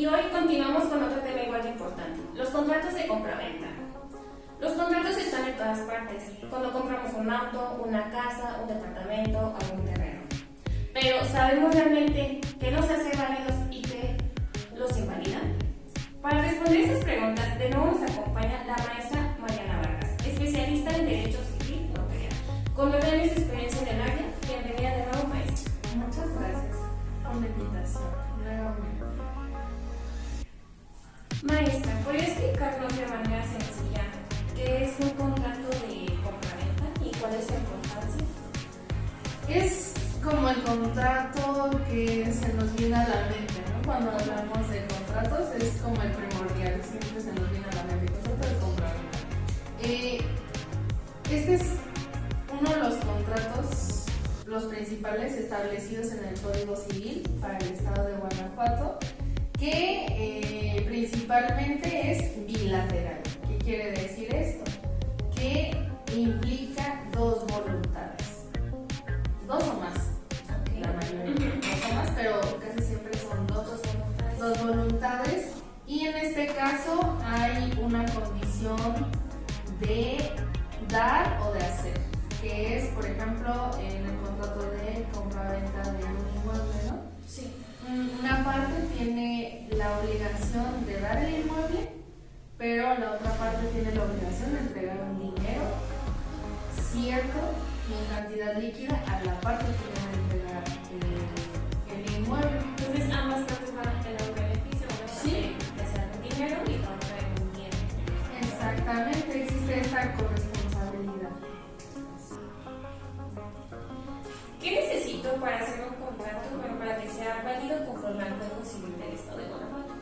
y hoy continuamos con otro tema igual de importante, los contratos de compraventa. Los contratos están en todas partes, cuando compramos un auto, una casa, un departamento, algún terreno. Pero ¿sabemos realmente qué los hace válidos y qué los invalida? Para responder estas preguntas, de nuevo nos acompaña la maestra Mariana Vargas, especialista en Derecho Civil Notarial, con 9 años de experiencia en el área. Bienvenida de nuevo, maestra. Muchas gracias por la invitación nuevamente. Maestra, ¿podría explicarnos de manera sencilla qué es un contrato de compraventa y cuál es su importancia? Es como el contrato que se nos viene a la mente, ¿no? Cuando hablamos de contratos es como el primordial, siempre se nos viene a la mente, contrato de compraventa. Este es uno de los contratos, los principales establecidos en el Código Civil para el Estado de Guanajuato, que principalmente es bilateral. ¿Qué quiere decir esto? Que implica dos voluntades, dos o más, la mayoría, dos o más, pero casi siempre son dos voluntades, y en este caso hay una condición de dar o de hacer, que es, por ejemplo, en el contrato de compraventa de un inmueble, ¿no? Sí. Una parte tiene la obligación de dar el inmueble, pero la otra parte tiene la obligación de entregar un dinero cierto y en cantidad líquida a la parte que va a entregar el inmueble. Entonces ambas partes van a tener un beneficio, una parte Sí. que sea un dinero y la otra en un bien. Exactamente, existe esta corresponsabilidad. ¿Qué necesito para hacer un contrato, bueno, para que sea válido conforme al Código Civil del Estado de Guanajuato?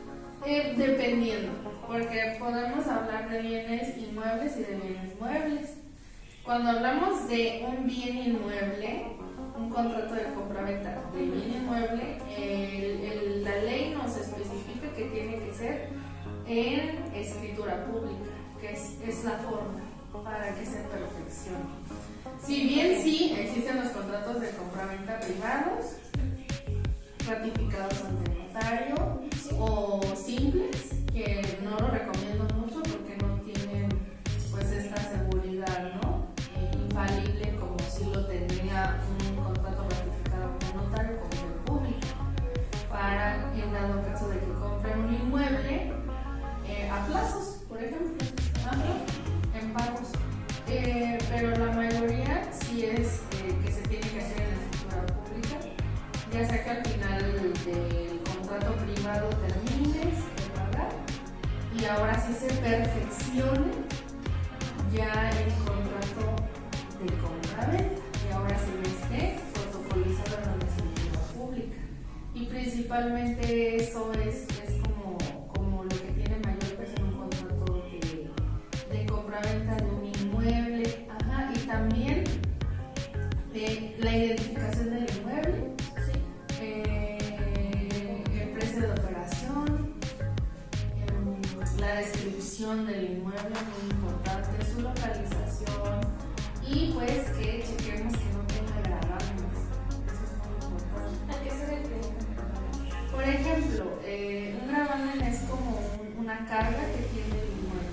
Dependiendo, porque podemos hablar de bienes inmuebles y de bienes muebles. Cuando hablamos de un bien inmueble, un contrato de compraventa de bien inmueble, la ley nos especifica que tiene que ser en escritura pública, que es la forma para que se perfeccione. Si bien sí existen los contratos de compraventa privados, ratificados ante notario, o simples, que no lo recomiendo mucho porque no tienen pues esta seguridad, ¿no? Infalible como si lo tendría un contrato ratificado ante notario como el público, para en dado caso de que compren un inmueble a plazos, por ejemplo, en pagos. Pero la mayoría sí es que se tiene que hacer en la escritura pública, ya sea que al final del contrato privado termines de pagar y ahora sí se perfeccione ya el contrato de compraventa, y ahora sí esté protocolizado en la escritura pública, y principalmente eso es como lo que tiene mayor peso en un contrato de compraventa de un inmueble. Y también la identificación del inmueble, el precio de operación, la descripción del inmueble, muy importante, su localización, y pues que chequemos que no tenga gravamen. Eso es muy importante. ¿A qué se refiere? Por ejemplo, un gravamen es como una carga que tiene el inmueble.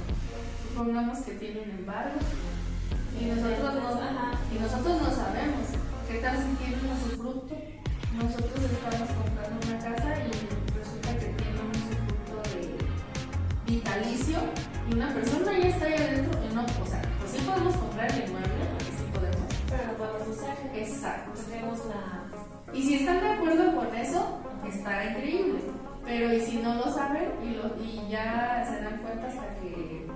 Supongamos que tiene un embargo y nosotros no sabemos qué tal si tiene un usufructo. Nosotros estamos comprando una casa y resulta que tiene un usufructo de vitalicio y una persona ya está ahí adentro y no, o sea, pues sí podemos comprar el inmueble, porque sí podemos, Pero no podemos usar. exacto. Tenemos la... Y si están de acuerdo con eso, está increíble. Pero y si no lo saben y ya se dan cuenta hasta que...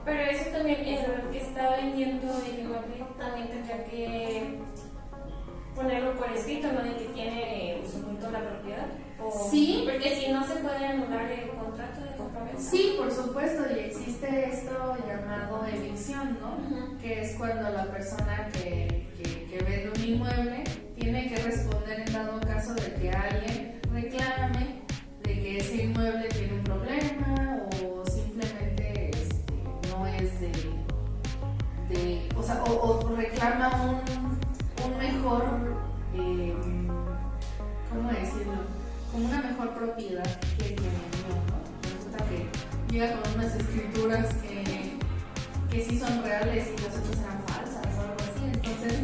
Pero eso también, el que está vendiendo el inmueble también tendría que ponerlo por escrito, ¿no? De que tiene usufructo la propiedad. Sí. Porque si no se puede anular el contrato de compraventa. Sí, por supuesto, y existe esto llamado evicción, ¿no? Ujú. Que es cuando la persona que vende un inmueble tiene que responder en dado caso de que alguien reclame de que ese inmueble tiene un problema o simplemente no es o sea, o reclama un mejor, ¿cómo decirlo? Como una mejor propiedad que tiene. llega con unas escrituras que sí son reales y las otras eran falsas o algo así. Entonces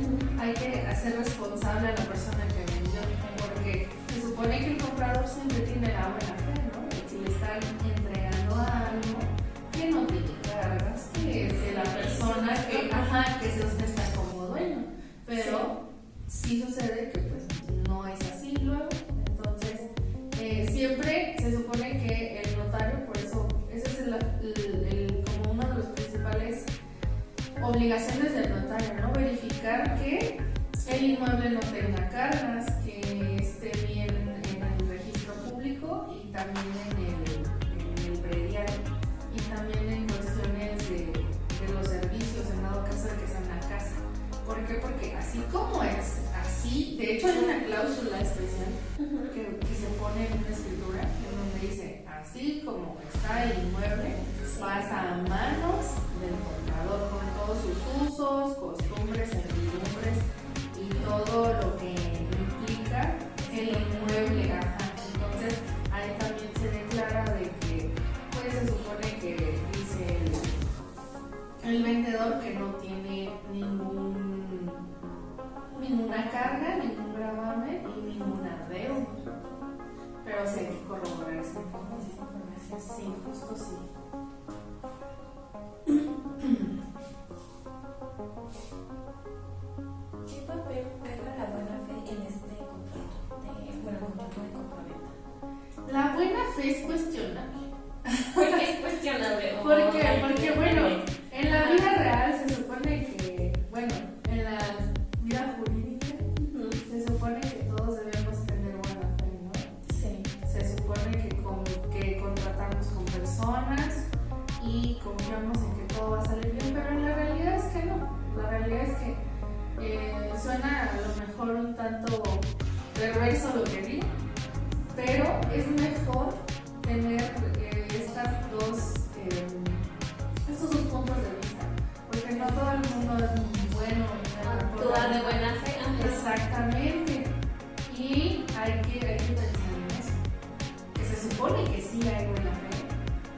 hay que hacer responsable a la persona que vendió, porque se supone que el comprador siempre tiene la buena fe, ¿no? Y si le están entregando algo, que no tiene cargas, que es de la persona que se ostenta como dueño. Pero sí sucede que pues no es así luego. Entonces siempre se supone que el notario, por eso ese es como uno de los principales obligaciones del notario, ¿no? Verificar que el inmueble no tenga cargas, que esté bien en el registro público y también en el predial, y también en cuestiones de los servicios, en dado caso de que sea una casa. ¿Por qué? Porque así como es, así, de hecho hay una cláusula especial que se pone en una escritura en donde dice, así como está el inmueble, pasa a manos del comprador con todos sus usos, costumbres, servidumbres y todo lo que implica el inmueble. Entonces ahí también se declara de que pues se supone que dice el vendedor que no tiene ninguna carga, ningún gravamen y ninguna deuda. Pero sí hay que corroborar esa información. Sí, justo sí. ¿Qué papel juega la buena fe en este contrato de compraventa? La buena fe es cuestionable. ¿Por qué es cuestionable? Porque bueno, en la vida real se supone que, bueno, en la vida jurídica se supone que todos debemos tener buena fe, ¿no? Sí. Se supone que contratamos con personas y confiamos en que todo va a salir bien, pero en la realidad es que no. La realidad es que suena a lo mejor un tanto perverso lo que digo, pero es mejor tener estos dos puntos de vista, porque no todo el mundo es bueno, Actúa de buena fe. Exactamente, y hay que pensar en eso, que se supone que sí hay buena fe,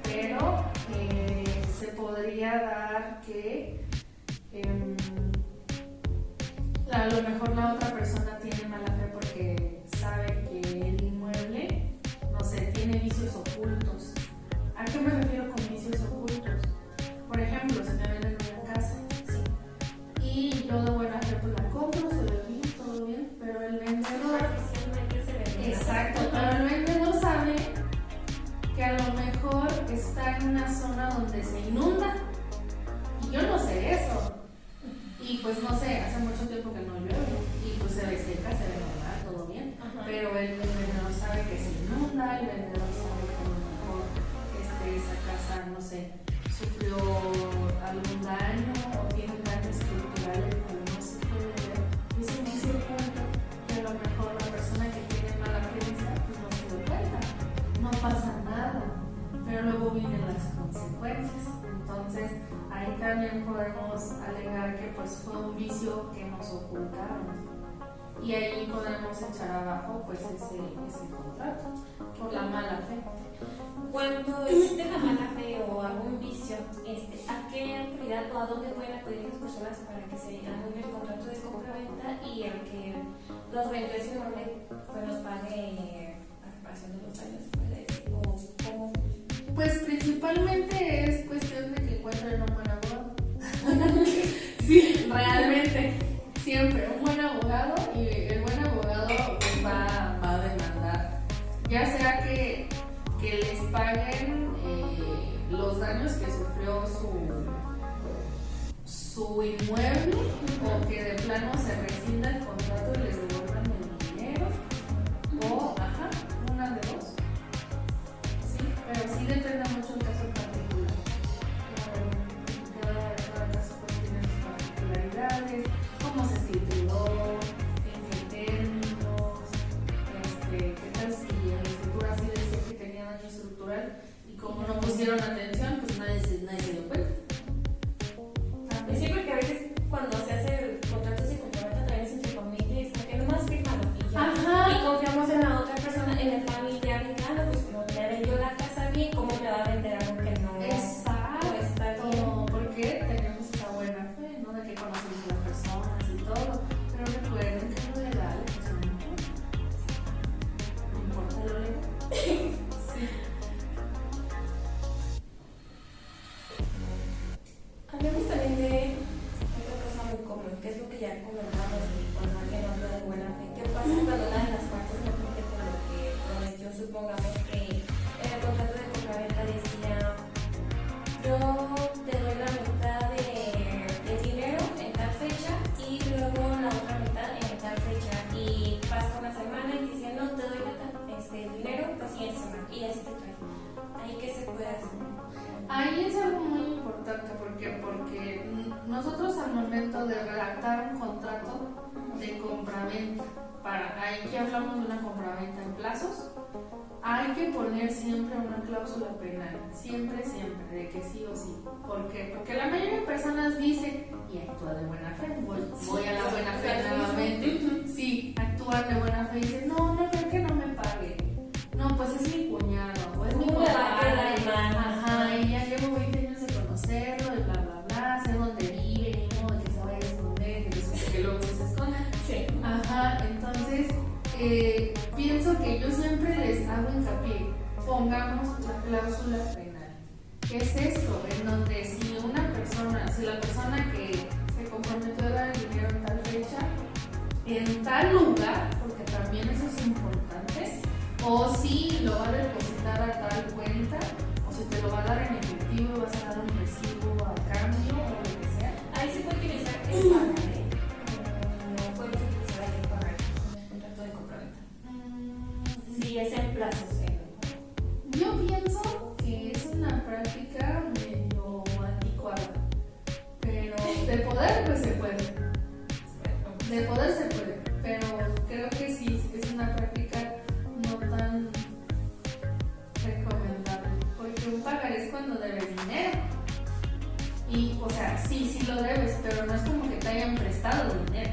pero se podría dar que a lo mejor la otra persona tiene mala fe porque sabe que el inmueble, no sé, tiene vicios ocultos. ¿A qué me refiero con vicios ocultos? Por ejemplo, se me vende una casa, sí, y yo de buena fe pues la compro, se ve bien, todo bien, pero el vendedor, exacto, pero el vendedor sabe que a lo mejor está en una zona donde se inunda y yo no sé eso. Y pues no sé, hace mucho tiempo que no llueve y pues se ve seca, se ve normal, todo bien. Pero el vendedor sabe que se inunda, el vendedor sabe que a lo mejor esa casa, no sé, sufrió algún daño o tiene un daño estructural el cual no se puede ver. Y es un vicio oculto que a lo mejor la persona que tiene mala creencia pues no se da cuenta. No pasa nada, pero luego vienen las consecuencias. Entonces ahí también podemos alegar que pues fue un vicio que nos ocultaron y ahí podemos echar abajo pues ese contrato por la mala fe. Cuando existe la mala fe o algún vicio, ¿a qué autoridad o a dónde pueden acudir las personas para que se anule el contrato de compra-venta y el que los vendió ese inmueble pues nos pague la reparación de los daños? ¿O cómo? Pues principalmente es cuestión de que encuentren un buen abogado. Sí, realmente, siempre un buen abogado, y el buen abogado pues, va a demandar, ya sea que les paguen los daños que sufrió su inmueble o que de plano se rescinda el contrato y les devuelvan el dinero, o una de dos. Sí, pero sí depende mucho el caso particular. Cada caso pues, tiene sus particularidades, cómo se escrituró, en qué términos, qué tal si en la escritura sí decía que tenía daño estructural y como no pusieron atención, pues nadie se dio cuenta. Sí, porque a veces cuando se hace el contrato de compraventa también es entre familias, porque nomás firman y ya. Y confiamos en la otra persona, en el familiar, y claro, pues no le vendió la casa bien, ¿cómo me va a vender algo que no que ya comentamos y cuando alguien habla de buena fe, ¿qué pasa cuando una de las partes no cumple con lo que prometió? Supongamos que en el contrato de compraventa decía, yo te doy la mitad de dinero en tal fecha y luego la otra mitad en tal fecha, y pasa una semana y dice, no, te doy el dinero la siguiente semana, y así te trae. ¿Ahí qué se puede hacer? Ahí es algo muy importante porque nosotros al momento de redactar un contrato de compraventa, aquí hablamos de una compraventa en plazos, hay que poner siempre una cláusula penal, siempre, de que sí o sí. ¿Por qué? Porque la mayoría de personas dicen, y actúa de buena fe, voy a la buena fe nuevamente, sí, actúan de buena fe y dicen, no creo que no me pague, no, pues es mi cuñado, o es mi cuñada, ajá, y ya llevo 20 años de conocerlo, y bla, bla, bla, sé dónde vive, ni modo de que se vaya a esconder, que luego se esconda. Sí. Ajá, entonces, pienso que yo siempre les hago hincapié, pongamos la cláusula penal. ¿Qué es esto? En donde si la persona que se comprometió a dar el dinero en tal fecha, en tal lugar, porque también eso es importante, o si lo va a depositar a tal cuenta, o si te lo va a dar en efectivo y vas a dar un recibo a cambio o lo que sea. Ahí se puede utilizar el pagaré. No podemos utilizar el pagaré en el contrato de compraventa. Si es en plazos. Yo pienso que es una práctica medio anticuada, pero de poder pues se puede. De poder se puede, pero creo que sí es una práctica no tan recomendable, porque un pagaré es cuando debes dinero. Y, o sea, sí lo debes, pero no es como que te hayan prestado dinero.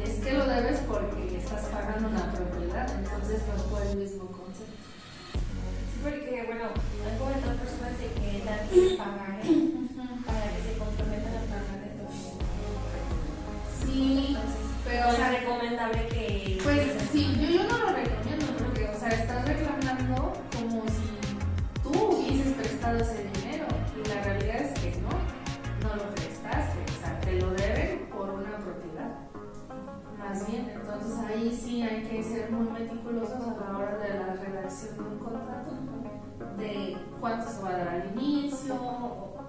Es que lo debes porque estás pagando una propiedad, entonces no es por el mismo concepto. Sí, porque, bueno, han comentado personas de que dan el pagaré para que se comprometan a pagar desde el momento. Sí, Entonces, pero no o sea, es recomendable que. pues sí, yo no lo recomiendo porque, o sea, estás reclamando como si tú hubieses prestado ese dinero y la realidad es que no lo prestaste, o sea, te lo deben por una propiedad, más bien. Entonces ahí sí hay que ser muy meticulosos a la hora de la redacción de un contrato, de cuánto se va a dar al inicio,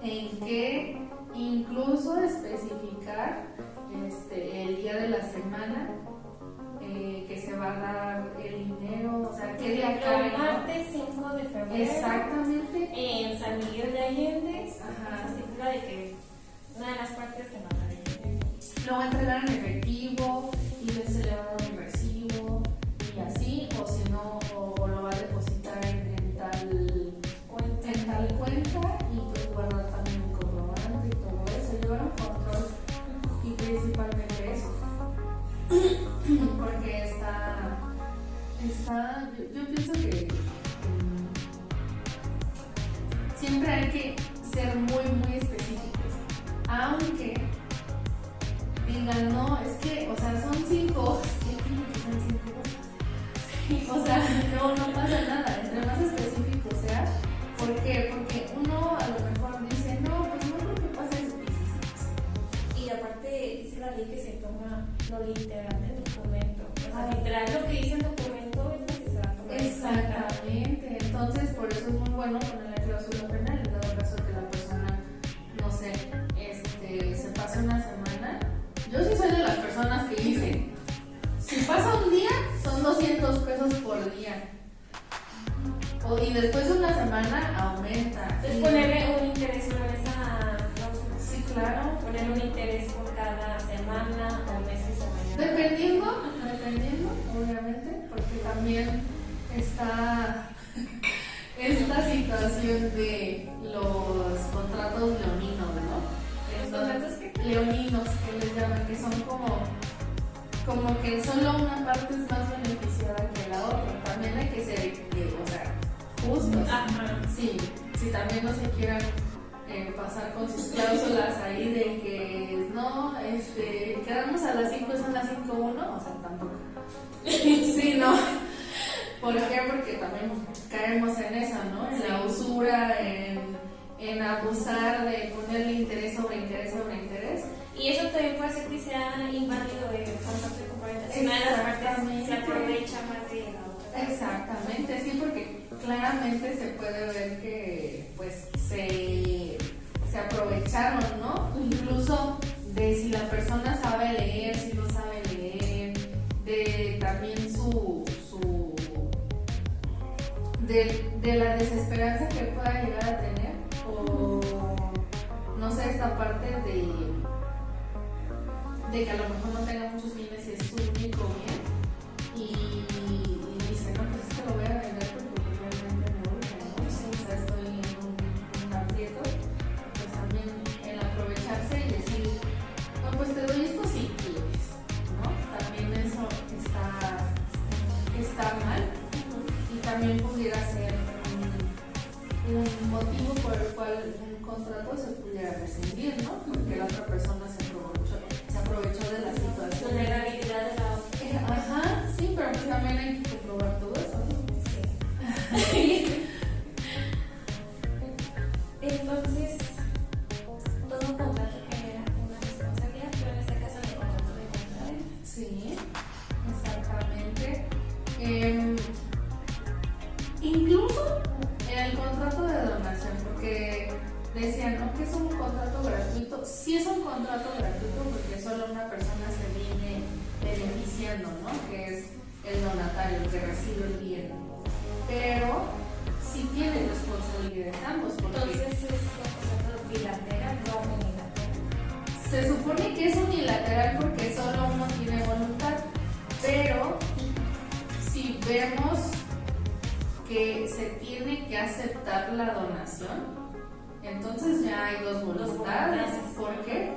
en qué, incluso especificar el día de la semana que se va a dar el dinero, o sea, qué día cae, El martes 5 de febrero. exactamente, En San Miguel de Allende. ajá, Se estipula de que una de las partes te va a dar el dinero. lo va a entregar en efectivo y luego se le va a dar un recibo y así, o si no, o lo va a depositar en tal cuenta y pues guardar también un comprobante y todo eso, llevar un control y principalmente eso, porque yo pienso que siempre hay que ser muy, muy específicos, aunque digan, no, es que, o sea, son 5 hojas, ¿qué tiene que ser 5 hojas? O sea, no pasa nada, entre más específico sea. ¿Por qué? Porque uno a lo mejor dice, no, pues no creo que pase eso. Y aparte dice la ley que se toma lo literal del documento. O sea, Ah. literal lo que dice el documento es lo que se va a tomar. Exactamente, entonces por eso es muy bueno poner la cláusula penal, en dado caso que la persona, no sé, se pase una semana. Yo sí soy de las personas que dicen, si pasa un día, son 200 pesos por día. Y después de una semana aumenta. Entonces ponerle un interés sobre esa cláusula. Sí, claro. Poner un interés por cada semana o mes que se vaya. Dependiendo, obviamente, porque también está esta situación de los contratos leoninos, ¿no? ¿Los contratos qué? Leoninos, que les llaman, que son como que solo una parte es más beneficiada que la otra. También hay que ser, o sea, justos. Ajá. Sí, si también no se quieran pasar con sus cláusulas ahí de que no, quedamos a las 5, son las 5:1, o sea, tampoco. Sí, no. ¿Por qué? Porque también caemos en eso, ¿no? En la usura, en abusar de ponerle interés sobre interés sobre interés. Y eso también puede hacer que sea inválido el contrato de compraventa. Si una de las partes se aprovecha más de la otra. Exactamente, sí, porque claramente se puede ver que pues se aprovecharon, ¿no? Incluso de si la persona sabe leer, si no sabe leer, de también de la desesperanza que pueda llegar a tener, o no sé, esta parte de que a lo mejor no tenga muchos bienes y es su único bien y dice, no, pues esto lo voy a vender porque realmente me urge, ¿no? Sí, o sea, estoy en un aprieto, pues también el aprovecharse y decir, no, pues te doy esto si quieres, ¿no? También eso está mal. También pudiera ser un motivo por el cual un contrato se pudiera rescindir, ¿no? Porque la otra persona se aprovechó de la situación. Vulnerabilidad de la otra. Ajá, sí, pero pues también hay que comprobar todo eso, ¿no? Sí. Entonces, todo contrato genera una responsabilidad, pero en este caso el contrato de compraventa. Sí, exactamente. Incluso el contrato de donación, porque decían, ¿no? Que es un contrato gratuito. Sí es un contrato gratuito porque solo una persona se viene beneficiando, ¿no? Que es el donatario, el que recibe el bien. Pero sí tienen responsabilidades ambos. Entonces es un contrato bilateral, no unilateral. Se supone que es unilateral porque solo uno tiene voluntad, pero si vemos que se tiene que aceptar la donación, entonces ya hay dos voluntades. ¿Por qué?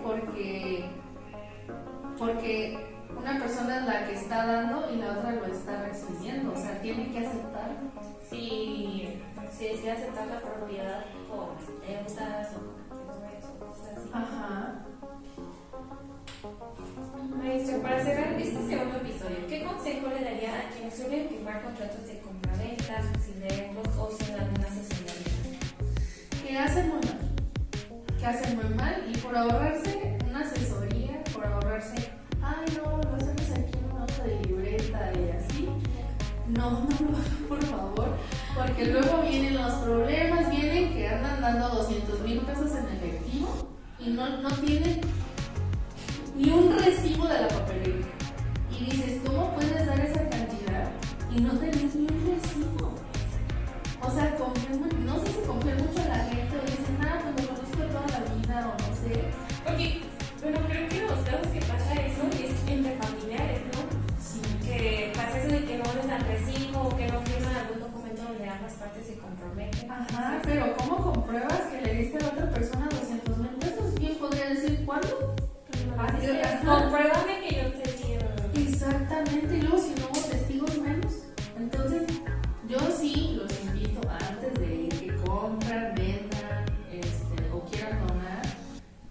Porque una persona es la que está dando y la otra lo está recibiendo, o sea, tiene que aceptar. Si decide aceptar la propiedad con deudas o cosas así. Ajá. Maestro, para cerrar este segundo episodio, ¿qué consejo le daría a quienes suelen firmar contratos de compraventa, sin leerlos o sin alguna asesoría? Que hacen muy mal y por ahorrarse una asesoría, por ahorrarse, ay no, lo hacemos aquí en una hoja de libreta y así, no lo hagan por favor, porque luego vienen los problemas, vienen que andan dando 200,000 pesos en efectivo y no tienen ni un recibo de la papelería. Y dices, ¿cómo puedes dar esa cantidad y no tenés ni un recibo? O sea, no sé si confían mucho en la gente o dicen, pues lo conozco toda la vida o no sé. Porque, bueno, creo que los casos que pasa eso es entre familiares, ¿no? Sí. Que pasa eso de que no les dan recibo o que no firman algún documento donde ambas partes se comprometen. Ajá, pero ¿cómo compruebas que le diste a la otra persona 200,000 pesos? ¿Quién podría decir cuándo? Compruébame que yo te quiero. Exactamente, y luego si no hubo testigos menos. Entonces, yo sí los invito antes de que compran, vendan o quieran donar,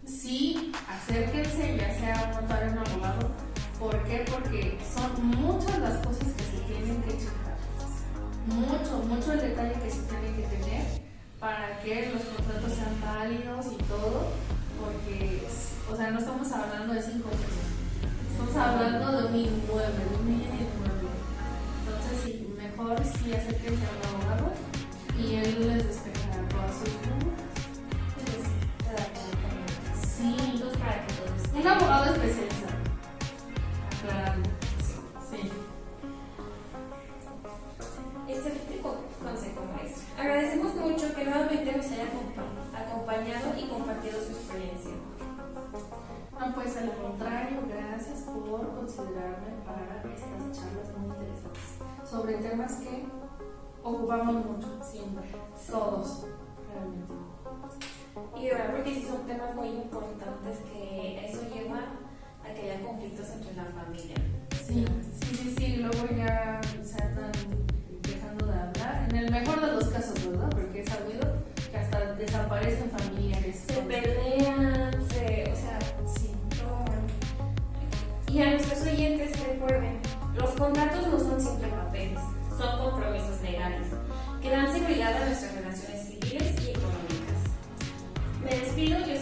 sí acérquense, ya sea un notario o un abogado. ¿Por qué? Porque son muchas las cosas que se tienen que checar. Mucho el detalle que se tiene que tener para que los contratos sean válidos y todo, porque, o sea, no estamos hablando de 5 pesos, estamos hablando de un inmueble, de un bien inmueble. Entonces, sí, mejor sí acérquense a un abogado y él les despejará todas sus dudas. Sí, Para que todos un abogado especializado. Aclarando. Sí. Excelente consejo, maestro. Agradecemos mucho que nuevamente nos haya acompañado y compartido su experiencia. No, pues al contrario, gracias por considerarme para estas charlas muy interesantes sobre temas que ocupamos mucho, siempre, todos, realmente. Y de verdad, porque sí son temas muy importantes que eso lleva a que haya conflictos entre la familia. Sí, luego ya se andan dejando de hablar, en el mejor de los casos, ¿verdad? Porque es sabido que hasta desaparecen familiares. Se pelean, o sea, sí, todo mal. Y a nuestros oyentes recuerden, los contratos no son simples papeles, son compromisos legales que dan seguridad a nuestras relaciones civiles y económicas. Me despido, yo